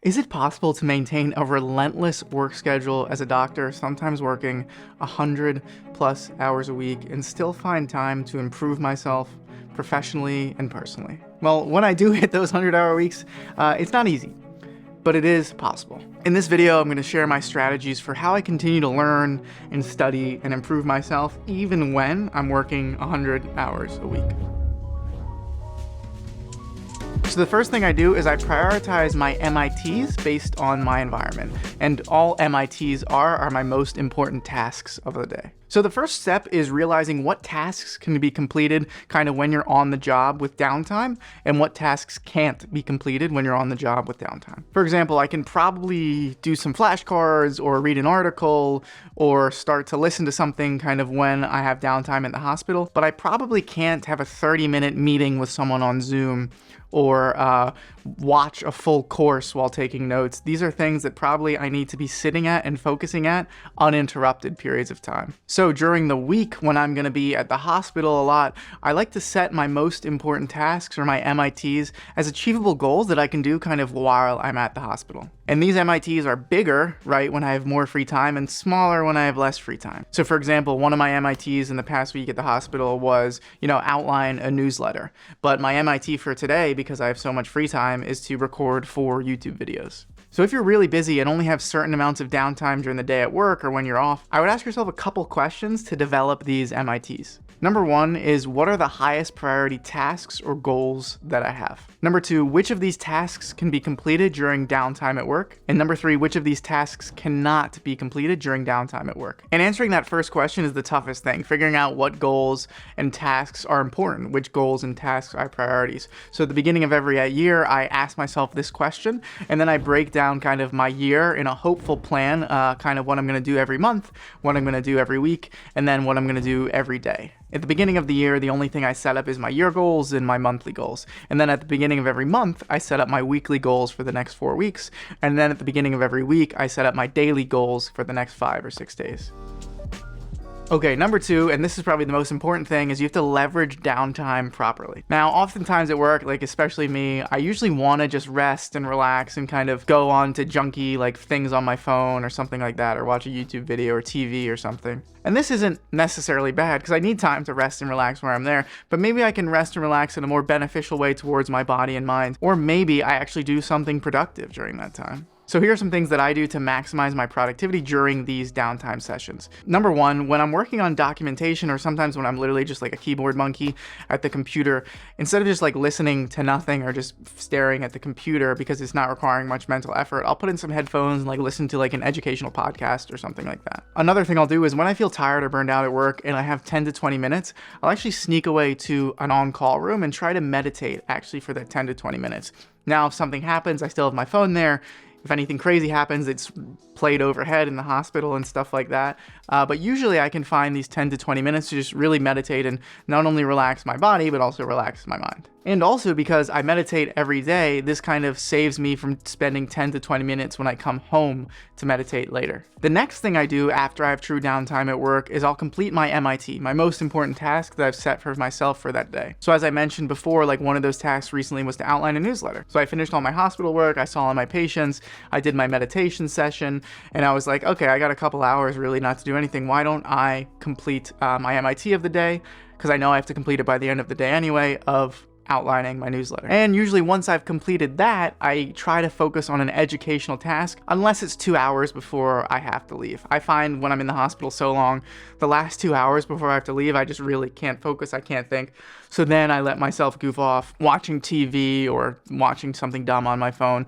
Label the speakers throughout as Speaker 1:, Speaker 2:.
Speaker 1: Is it possible to maintain a relentless work schedule as a doctor, sometimes working 100+ hours a week, and still find time to improve myself professionally and personally? Well, when I do hit those 100-hour weeks, it's not easy, but it is possible. In this video, I'm going to share my strategies for how I continue to learn and study and improve myself even when I'm working 100 hours a week. So the first thing I do is I prioritize my MITs based on my environment, and all MITs are my most important tasks of the day. So the first step is realizing what tasks can be completed kind of when you're on the job with downtime, and what tasks can't be completed when you're on the job with downtime. For example, I can probably do some flashcards or read an article or start to listen to something kind of when I have downtime in the hospital, but I probably can't have a 30-minute meeting with someone on Zoom or watch a full course while taking notes. These are things that probably I need to be sitting at and focusing at uninterrupted periods of time. So during the week when I'm going to be at the hospital a lot, I like to set my most important tasks or my MITs as achievable goals that I can do kind of while I'm at the hospital. And these MITs are bigger, right, when I have more free time, and smaller when I have less free time. So for example, one of my MITs in the past week at the hospital was, outline a newsletter. But my MIT for today, because I have so much free time, is to record 4 YouTube videos. So if you're really busy and only have certain amounts of downtime during the day at work or when you're off, I would ask yourself a couple questions to develop these MITs. Number 1 is, what are the highest priority tasks or goals that I have? Number 2, which of these tasks can be completed during downtime at work? And number 3, which of these tasks cannot be completed during downtime at work? And answering that first question is the toughest thing, figuring out what goals and tasks are important, which goals and tasks are priorities. So at the beginning of every year, I ask myself this question, and then I break down kind of my year in a hopeful plan, kind of what I'm going to do every month, what I'm going to do every week, and then what I'm going to do every day. At the beginning of the year, the only thing I set up is my year goals and my monthly goals. And then at the beginning of every month, I set up my weekly goals for the next 4 weeks. And then at the beginning of every week, I set up my daily goals for the next 5 or 6 days. Okay, number 2, and this is probably the most important thing, is you have to leverage downtime properly. Now, oftentimes at work, especially me, I usually want to just rest and relax and kind of go on to junky things on my phone or something like that, or watch a YouTube video or TV or something. And this isn't necessarily bad, because I need time to rest and relax where I'm there, but maybe I can rest and relax in a more beneficial way towards my body and mind, or maybe I actually do something productive during that time. So here are some things that I do to maximize my productivity during these downtime sessions. Number 1, when I'm working on documentation, or sometimes when I'm literally just like a keyboard monkey at the computer, instead of just listening to nothing or just staring at the computer because it's not requiring much mental effort, I'll put in some headphones and listen to an educational podcast or something like that. Another thing I'll do is when I feel tired or burned out at work and I have 10 to 20 minutes, I'll actually sneak away to an on-call room and try to meditate actually for that 10 to 20 minutes. Now, if something happens, I still have my phone there. If anything crazy happens, it's played overhead in the hospital and stuff like that. But usually I can find these 10 to 20 minutes to just really meditate and not only relax my body, but also relax my mind. And also because I meditate every day, this kind of saves me from spending 10 to 20 minutes when I come home to meditate later. The next thing I do after I have true downtime at work is I'll complete my MIT, my most important task that I've set for myself for that day. So as I mentioned before, one of those tasks recently was to outline a newsletter. So I finished all my hospital work, I saw all my patients, I did my meditation session, and I was like, okay, I got a couple hours really not to do anything. Why don't I complete my MIT of the day? Because I know I have to complete it by the end of the day anyway, of outlining my newsletter. And usually once I've completed that, I try to focus on an educational task, unless it's 2 hours before I have to leave. I find when I'm in the hospital so long, the last 2 hours before I have to leave, I just really can't focus, I can't think. So then I let myself goof off watching TV or watching something dumb on my phone,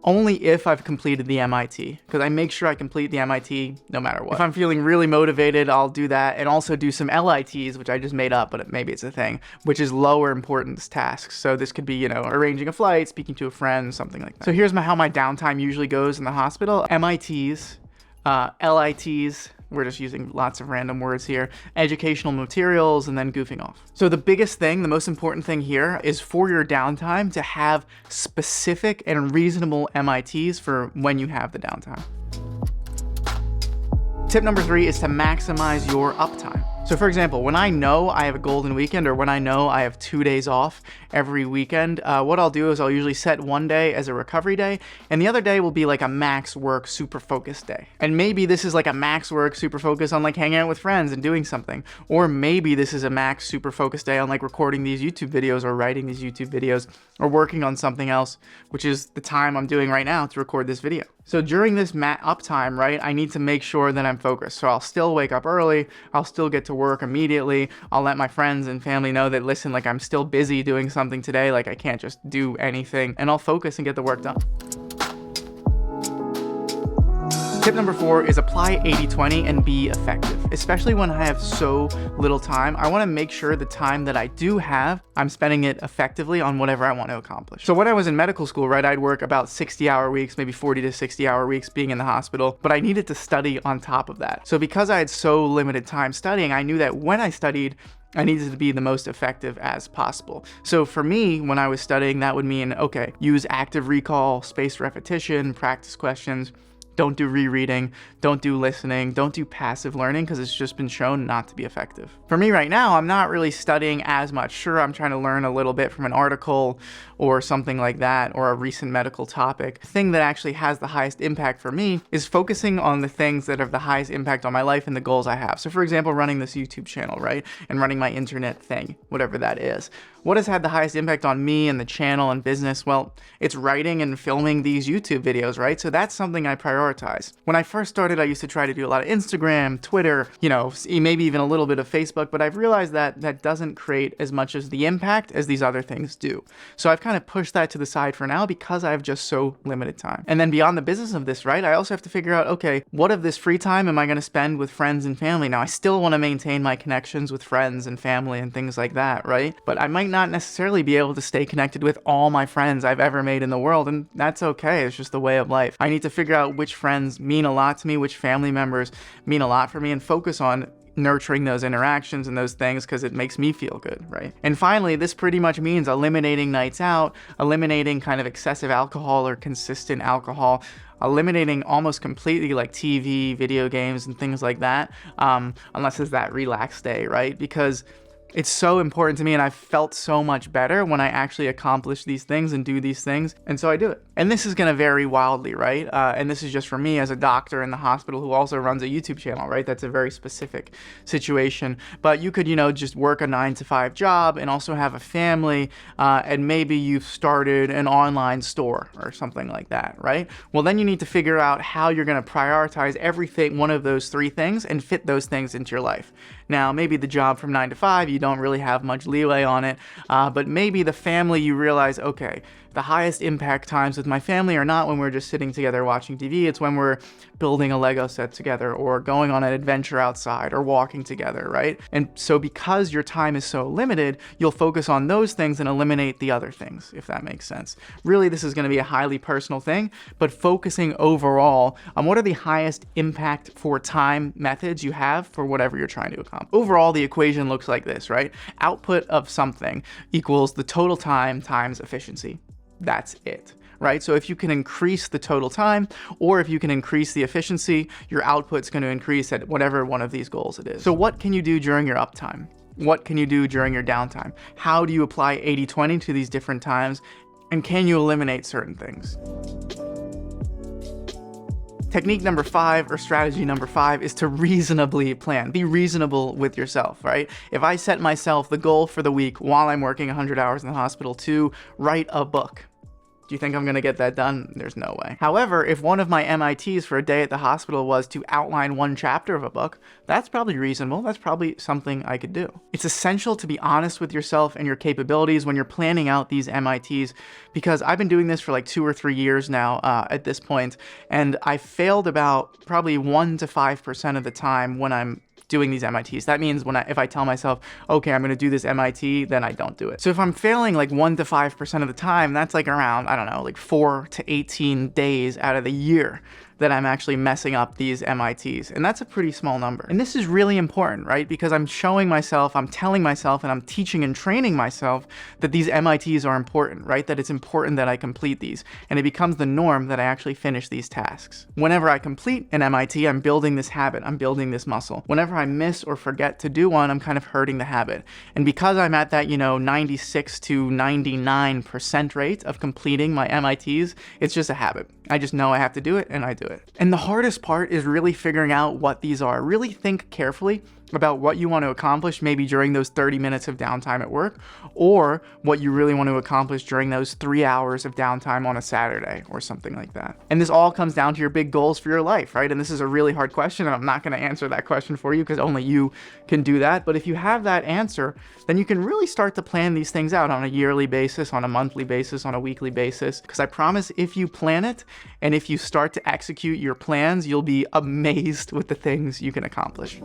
Speaker 1: only if I've completed the MIT, because I make sure I complete the MIT no matter what. If I'm feeling really motivated, I'll do that, and also do some LITs, which I just made up, but maybe it's a thing, which is lower importance tasks. So this could be, arranging a flight, speaking to a friend, something like that. So here's how my downtime usually goes in the hospital. MITs, LITs, we're just using lots of random words here, educational materials, and then goofing off. So the biggest thing, the most important thing here is for your downtime to have specific and reasonable MITs for when you have the downtime. Tip number 3 is to maximize your uptime. So for example, when I know I have a golden weekend or when I know I have 2 days off every weekend, what I'll do is I'll usually set one day as a recovery day and the other day will be like a max work super focused day. And maybe this is like a max work super focus on like hanging out with friends and doing something. Or maybe this is a max super focused day on like recording these YouTube videos or writing these YouTube videos or working on something else, which is the time I'm doing right now to record this video. So during this uptime, right, I need to make sure that I'm focused. So I'll still wake up early, I'll still get to work immediately, I'll let my friends and family know that, listen, like I'm still busy doing something today, like I can't just do anything, and I'll focus and get the work done. Tip number 4 is apply 80-20 and be effective. Especially when I have so little time, I want to make sure the time that I do have, I'm spending it effectively on whatever I want to accomplish. So when I was in medical school, right, I'd work about 60-hour weeks, maybe 40 to 60-hour weeks being in the hospital, but I needed to study on top of that. So because I had so limited time studying, I knew that when I studied, I needed to be the most effective as possible. So for me, when I was studying, that would mean, okay, use active recall, spaced repetition, practice questions. Don't do rereading, don't do listening, don't do passive learning because it's just been shown not to be effective. For me right now, I'm not really studying as much. Sure, I'm trying to learn a little bit from an article or something like that, or a recent medical topic. The thing that actually has the highest impact for me is focusing on the things that have the highest impact on my life and the goals I have. So for example, running this YouTube channel, right? And running my internet thing, whatever that is. What has had the highest impact on me and the channel and business? Well, it's writing and filming these YouTube videos, right? So that's something I prioritize. When I first started, I used to try to do a lot of Instagram, Twitter, you know, maybe even a little bit of Facebook, but I've realized that that doesn't create as much as the impact as these other things do. So I've kind of pushed that to the side for now because I have just so limited time. And then beyond the business of this, right, I also have to figure out, okay, what of this free time am I going to spend with friends and family? Now, I still want to maintain my connections with friends and family and things like that, right? But I might not necessarily be able to stay connected with all my friends I've ever made in the world, and that's okay. It's just the way of life. I need to figure out which friends mean a lot to me, which family members mean a lot for me, and focus on nurturing those interactions and those things because it makes me feel good, right? And finally, this pretty much means eliminating nights out, eliminating kind of excessive alcohol or consistent alcohol, eliminating almost completely like TV, video games, and things like that, unless it's that relaxed day, right? Because it's so important to me and I felt so much better when I actually accomplish these things and do these things, and so I do it. And this is going to vary wildly, right? And this is just for me as a doctor in the hospital who also runs a YouTube channel, right? That's a very specific situation. But you could, you know, just work a 9-to-5 job and also have a family, and maybe you've started an online store or something like that, right? Well, then you need to figure out how you're going to prioritize everything, one of those 3 things, and fit those things into your life. Now, maybe the job from 9 to 5, you don't really have much leeway on it, but maybe the family, you realize, okay, the highest impact times with my family are not when we're just sitting together watching TV, it's when we're building a Lego set together or going on an adventure outside or walking together, right? And so because your time is so limited, you'll focus on those things and eliminate the other things, if that makes sense. Really, this is going to be a highly personal thing, but focusing overall on what are the highest impact for time methods you have for whatever you're trying to accomplish. Overall, the equation looks like this, right? Output of something equals the total time times efficiency. That's it, right? So if you can increase the total time or if you can increase the efficiency, your output's going to increase at whatever one of these goals it is. So what can you do during your uptime? What can you do during your downtime? How do you apply 80-20 to these different times? And can you eliminate certain things? Technique number 5 or strategy number 5 is to reasonably plan. Be reasonable with yourself, right? If I set myself the goal for the week while I'm working 100 hours in the hospital to write a book, do you think I'm going to get that done? There's no way. However, if one of my MITs for a day at the hospital was to outline 1 chapter of a book, that's probably reasonable. That's probably something I could do. It's essential to be honest with yourself and your capabilities when you're planning out these MITs, because I've been doing this for like 2 or 3 years now at this point, and I failed about probably 1 to 5% of the time when I'm doing these MITs. That means if I tell myself, okay, I'm going to do this MIT, then I don't do it. So if I'm failing like 1 to 5% of the time, that's like around, I don't know, like 4 to 18 days out of the year. that I'm actually messing up these MITs. And that's a pretty small number. And this is really important, right? Because I'm showing myself, I'm telling myself, and I'm teaching and training myself that these MITs are important, right? That it's important that I complete these. And it becomes the norm that I actually finish these tasks. Whenever I complete an MIT, I'm building this habit, I'm building this muscle. Whenever I miss or forget to do one, I'm kind of hurting the habit. And because I'm at that, 96 to 99% rate of completing my MITs, it's just a habit. I just know I have to do it, and I do it. And the hardest part is really figuring out what these are. Really think carefully about what you want to accomplish maybe during those 30 minutes of downtime at work, or what you really want to accomplish during those 3 hours of downtime on a Saturday or something like that. And this all comes down to your big goals for your life, right? And this is a really hard question, and I'm not going to answer that question for you because only you can do that. But if you have that answer, then you can really start to plan these things out on a yearly basis, on a monthly basis, on a weekly basis. Because I promise if you plan it and if you start to execute your plans, you'll be amazed with the things you can accomplish.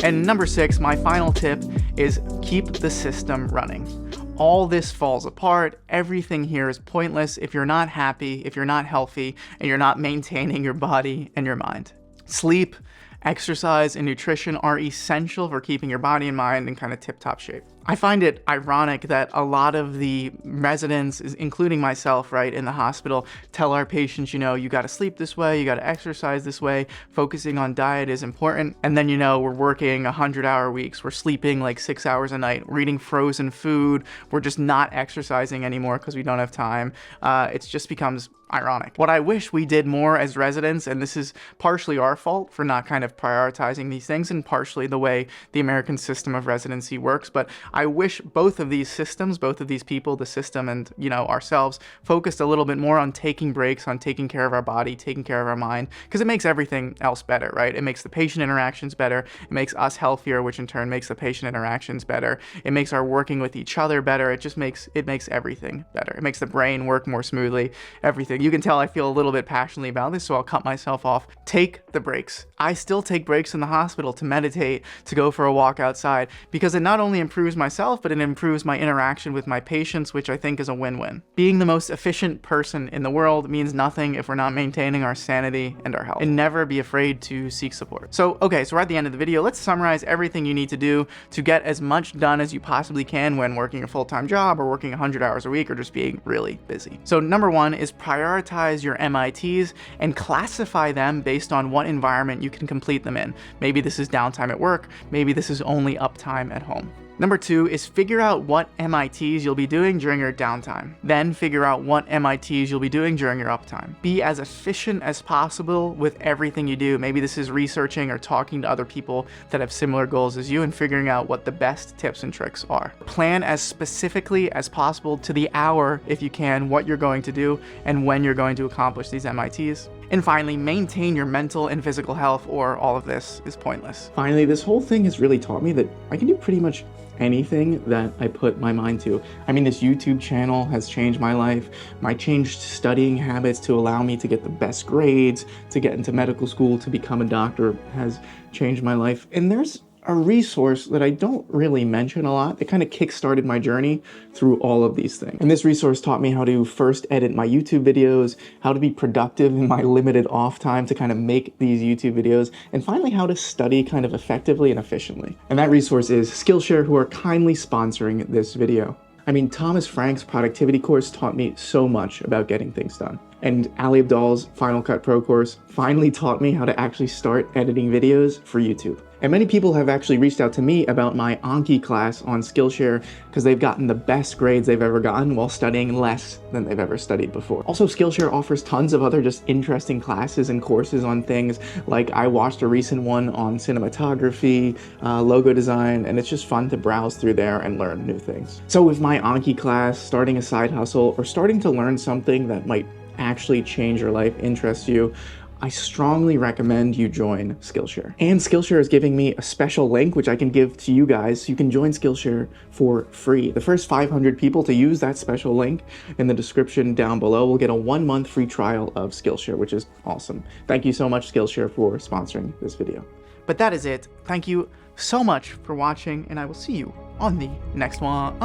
Speaker 1: And number 6, my final tip is keep the system running. All this falls apart. Everything here is pointless if you're not happy, if you're not healthy, and you're not maintaining your body and your mind. Sleep, exercise, and nutrition are essential for keeping your body and mind in kind of tip-top shape. I find it ironic that a lot of the residents, including myself, right, in the hospital, tell our patients, you got to sleep this way, you got to exercise this way, focusing on diet is important. And then, we're working 100-hour weeks, we're sleeping like 6 hours a night, we're eating frozen food, we're just not exercising anymore because we don't have time. It just becomes ironic. What I wish we did more as residents, and this is partially our fault for not kind of prioritizing these things, and partially the way the American system of residency works, but I wish both of these systems, both of these people, the system and, ourselves, focused a little bit more on taking breaks, on taking care of our body, taking care of our mind, because it makes everything else better, right? It makes the patient interactions better, it makes us healthier, which in turn makes the patient interactions better, it makes our working with each other better, it makes everything better. It makes the brain work more smoothly, everything. You can tell I feel a little bit passionately about this, so I'll cut myself off. Take the breaks. I still take breaks in the hospital to meditate, to go for a walk outside, because it not only improves myself, but it improves my interaction with my patients, which I think is a win-win. Being the most efficient person in the world means nothing if we're not maintaining our sanity and our health. And never be afraid to seek support. So, okay, so we're at the end of the video. Let's summarize everything you need to do to get as much done as you possibly can when working a full-time job or working 100 hours a week or just being really busy. So number 1 is prioritize your MITs and classify them based on what environment you can complete them in. Maybe this is downtime at work, maybe this is only uptime at home. Number 2 is figure out what MITs you'll be doing during your downtime. Then figure out what MITs you'll be doing during your uptime. Be as efficient as possible with everything you do. Maybe this is researching or talking to other people that have similar goals as you and figuring out what the best tips and tricks are. Plan as specifically as possible to the hour, if you can, what you're going to do and when you're going to accomplish these MITs. And finally, maintain your mental and physical health, or all of this is pointless. Finally, this whole thing has really taught me that I can do pretty much anything that I put my mind to. I mean, this YouTube channel has changed my life. My changed studying habits to allow me to get the best grades, to get into medical school, to become a doctor has changed my life. And there's a resource that I don't really mention a lot that kind of kick-started my journey through all of these things. And this resource taught me how to first edit my YouTube videos, how to be productive in my limited off time to kind of make these YouTube videos, and finally how to study kind of effectively and efficiently. And that resource is Skillshare, who are kindly sponsoring this video. I mean, Thomas Frank's productivity course taught me so much about getting things done. And Ali Abdal's Final Cut Pro course finally taught me how to actually start editing videos for YouTube. And many people have actually reached out to me about my Anki class on Skillshare because they've gotten the best grades they've ever gotten while studying less than they've ever studied before. Also, Skillshare offers tons of other just interesting classes and courses on things, like I watched a recent one on cinematography, logo design, and it's just fun to browse through there and learn new things. So with my Anki class, starting a side hustle, or starting to learn something that might actually change your life, interest you, I strongly recommend you join Skillshare. And Skillshare is giving me a special link, which I can give to you guys. You can join Skillshare for free. The first 500 people to use that special link in the description down below will get a 1-month free trial of Skillshare, which is awesome. Thank you so much, Skillshare, for sponsoring this video. But that is it. Thank you so much for watching, and I will see you on the next one.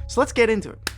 Speaker 1: So let's get into it.